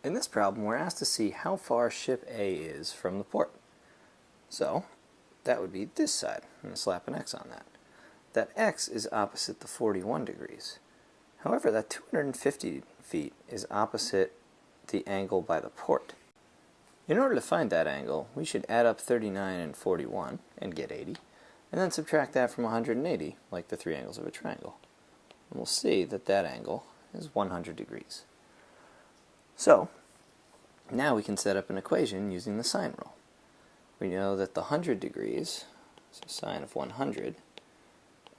In this problem, we're asked to see how far ship A is from the port. So, that would be this side. I'm going to slap an X on that. That X is opposite the 41 degrees. However, that 250 feet is opposite the angle by the port. In order to find that angle, we should add up 39 and 41 and get 80, and then subtract that from 180, like the three angles of a triangle. And we'll see that that angle is 100 degrees. So, now we can set up an equation using the sine rule. We know that the 100 degrees, so sine of 100,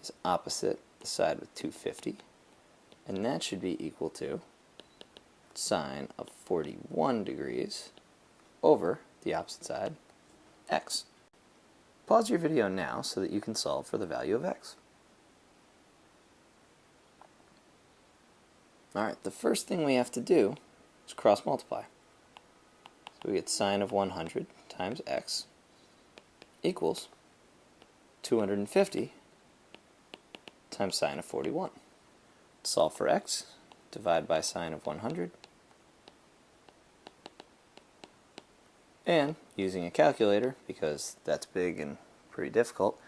is opposite the side with 250, and that should be equal to sine of 41 degrees over the opposite side, x. Pause your video now so that you can solve for the value of x. Alright, the first thing we have to do is cross multiply. So we get sine of 100 times x equals 250 times sine of 41. Solve for x, divide by sine of 100, and using a calculator, because that's big and pretty difficult,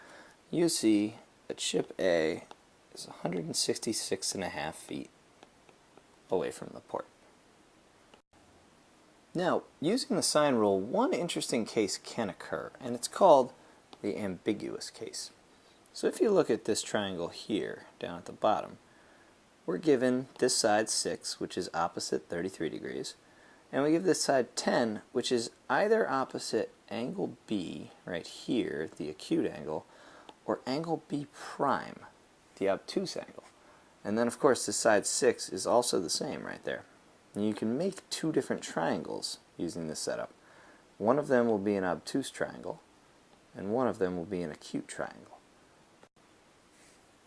you see that ship A is 166.5 feet away from the port. Now, using the sine rule, one interesting case can occur, and it's called the ambiguous case. So if you look at this triangle here, down at the bottom, we're given this side 6, which is opposite 33 degrees, and we give this side 10, which is either opposite angle B, right here, the acute angle, or angle B prime, the obtuse angle. And then, of course, this side 6 is also the same right there. And you can make two different triangles using this setup. One of them will be an obtuse triangle, and one of them will be an acute triangle.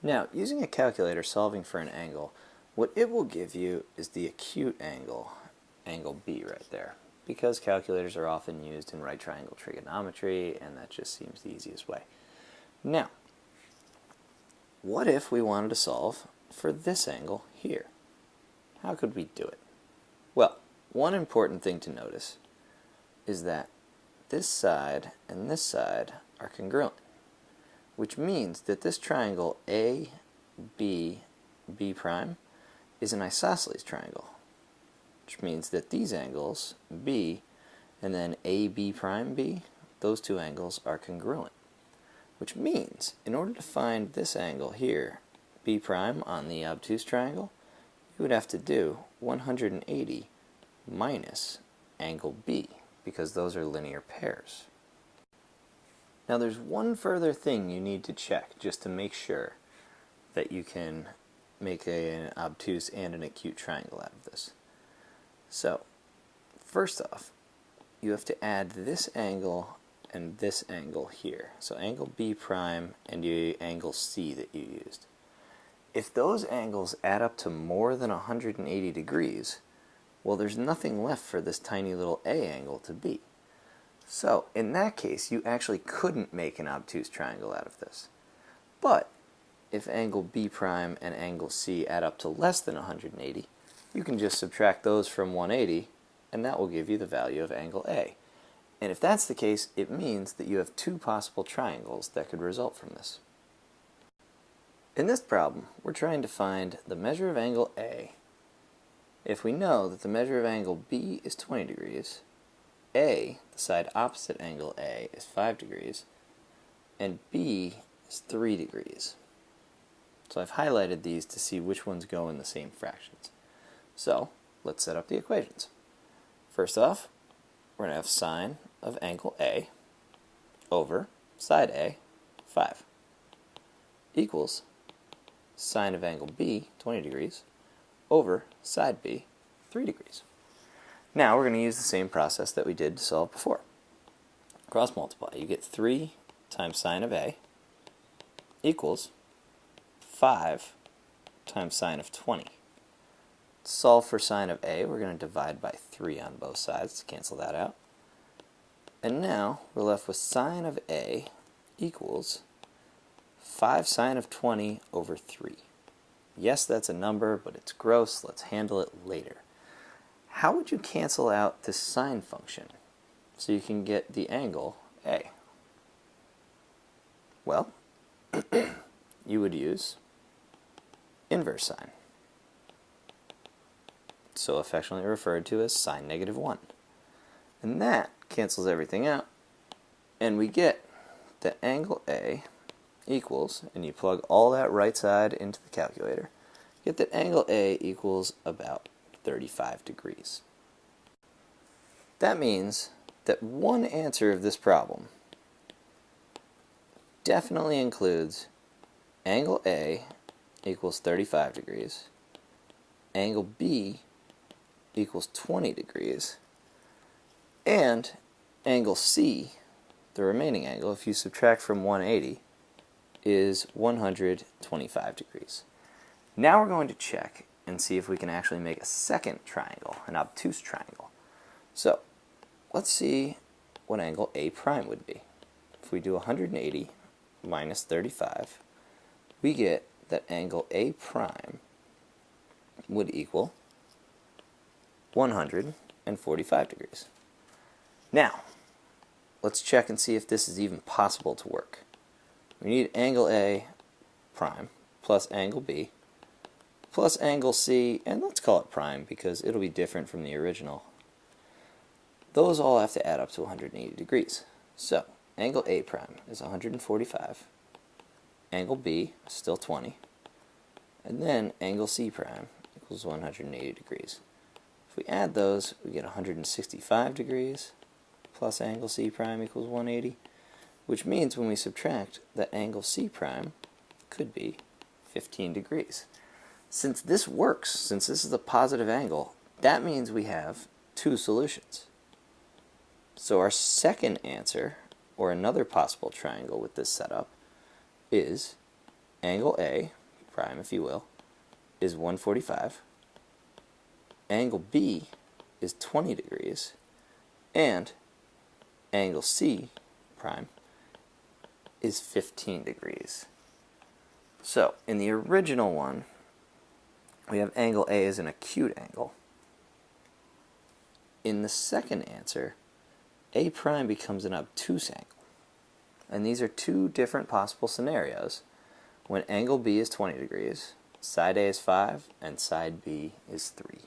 Now, using a calculator solving for an angle, what it will give you is the acute angle, angle B right there, because calculators are often used in right triangle trigonometry, and that just seems the easiest way. Now, what if we wanted to solve for this angle here? How could we do it? Well, one important thing to notice is that this side and this side are congruent, which means that this triangle A, B, B prime is an isosceles triangle, which means that these angles, B and then AB prime B, those two angles are congruent, which means in order to find this angle here, B prime on the obtuse triangle, you would have to do 180 minus angle B, because those are linear pairs. Now there's one further thing you need to check just to make sure that you can make an obtuse and an acute triangle out of this. So, first off, you have to add this angle and this angle here. So angle B prime and the angle C that you used. If those angles add up to more than 180 degrees, well, there's nothing left for this tiny little A angle to be. So, in that case, you actually couldn't make an obtuse triangle out of this. But, if angle B prime and angle C add up to less than 180, you can just subtract those from 180, and that will give you the value of angle A. And if that's the case, it means that you have two possible triangles that could result from this. In this problem, we're trying to find the measure of angle A. If we know that the measure of angle B is 20 degrees, A, the side opposite angle A, is 5 degrees, and B is 3 degrees. So I've highlighted these to see which ones go in the same fractions. So, let's set up the equations. First off, we're going to have sine of angle A over side A, 5, equals sine of angle B, 20 degrees, over side B, 3 degrees. Now we're going to use the same process that we did to solve before. Cross multiply. You get 3 times sine of A equals 5 times sine of 20. To solve for sine of A, we're going to divide by 3 on both sides to cancel that out. And now we're left with sine of A equals 5 sine of 20 over 3. Yes, that's a number, but it's gross. Let's handle it later. how would you cancel out this sine function so you can get the angle A? Well, you would use inverse sine, so affectionately referred to as sine negative 1. And that cancels everything out, and we get that angle A equals, and you plug all that right side into the calculator, get that angle A equals about 35 degrees. That means that one answer of this problem definitely includes angle A equals 35 degrees, angle B equals 20 degrees, and angle C, the remaining angle, if you subtract from 180, is 125 degrees. Now we're going to check and see if we can actually make a second triangle, an obtuse triangle. So, let's see what angle A prime would be. If we do 180 minus 35, we get that angle A prime would equal 145 degrees. Now, let's check and see if this is even possible to work. We need angle A prime plus angle B plus angle C, and let's call it prime because it'll be different from the original. Those all have to add up to 180 degrees. So, angle A prime is 145, angle B is still 20, and then angle C prime equals 180 degrees. If we add those, we get 165 degrees plus angle C prime equals 180, which means when we subtract, that angle C prime could be 15 degrees. Since this works, since this is a positive angle, that means we have two solutions. So our second answer, or another possible triangle with this setup, is angle A prime, if you will, is 145, angle B is 20 degrees, and angle C prime is 15 degrees. So, in the original one, we have angle A as an acute angle. In the second answer, A prime becomes an obtuse angle. And these are two different possible scenarios when angle B is 20 degrees, side A is 5, and side B is 3.